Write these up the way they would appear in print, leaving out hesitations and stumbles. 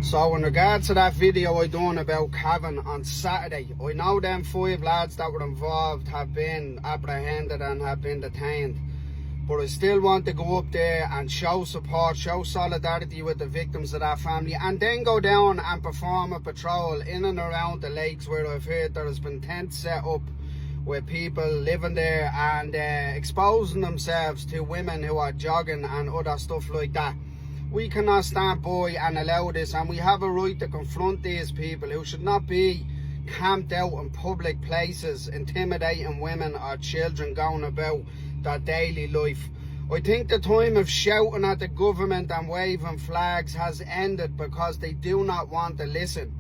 So in regards to that video I done about Cavan on Saturday, I know them 5 lads that were involved have been apprehended and have been detained, but I still want to go up there and show support, show solidarity with the victims of that family, and then go down and perform a patrol in and around the lakes where I've heard there has been tents set up with people living there and exposing themselves to women who are jogging and other stuff like that. We cannot stand by and allow this, and we have a right to confront these people who should not be camped out in public places intimidating women or children going about their daily life. I think the time of shouting at the government and waving flags has ended because they do not want to listen.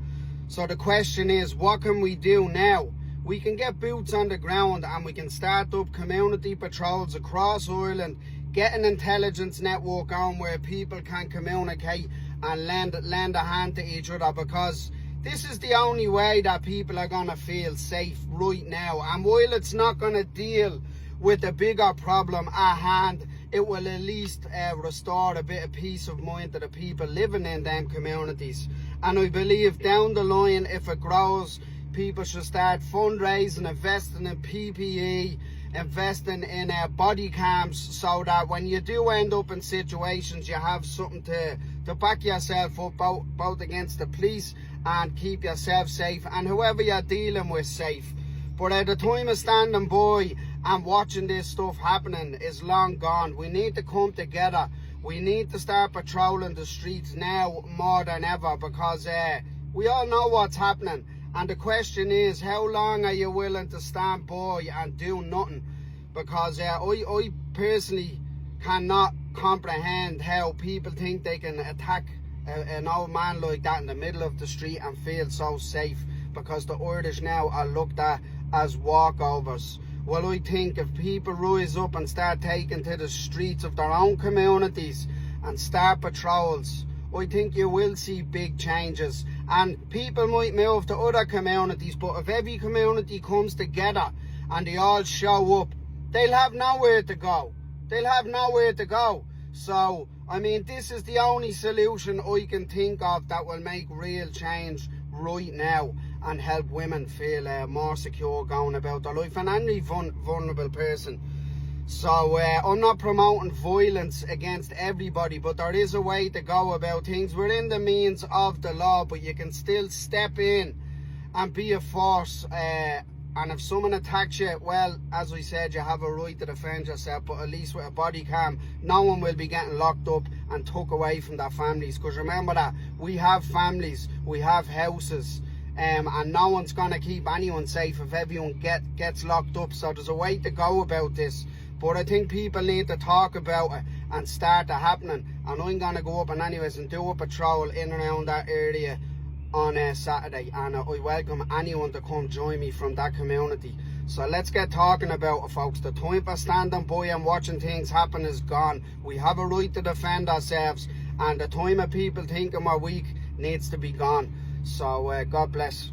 So the question is, what can we do now? We can get boots on the ground and we can start up community patrols across Ireland, get an intelligence network on where people can communicate and lend a hand to each other, because this is the only way that people are going to feel safe right now. And while it's not going to deal with the bigger problem at hand, it will at least restore a bit of peace of mind to the people living in them communities. And I believe down the line, if it grows, people should start fundraising, investing in PPE, investing in body cams, so that when you do end up in situations, you have something to back yourself up, both against the police and keep yourself safe and whoever you're dealing with safe. But at the time of standing by and watching this stuff happening is long gone. We need to come together. We need to start patrolling the streets now more than ever, because we all know what's happening. And the question is, how long are you willing to stand by and do nothing? Because I personally cannot comprehend how people think they can attack an old man like that in the middle of the street and feel so safe, because the Irish now are looked at as walkovers. Well, I think if people rise up and start taking to the streets of their own communities and start patrols, I think you will see big changes. And people might move to other communities, but if every community comes together and they all show up, they'll have nowhere to go. They'll have nowhere to go. So, I mean, this is the only solution I can think of that will make real change right now and help women feel more secure going about their life, and any vulnerable person. So I'm not promoting violence against everybody, but there is a way to go about things within the means of the law, but you can still step in and be a force. And if someone attacks you, well, as I said, you have a right to defend yourself, but at least with a body cam, no one will be getting locked up and took away from their families. Because remember that we have families, we have houses, and no one's going to keep anyone safe if everyone gets locked up. So there's a way to go about this. But I think people need to talk about it and start it happening. And I'm going to go up and anyways and do a patrol in and around that area on Saturday. And I welcome anyone to come join me from that community. So let's get talking about it, folks. The time for standing by and watching things happen is gone. We have a right to defend ourselves. And the time of people thinking we're weak needs to be gone. So God bless.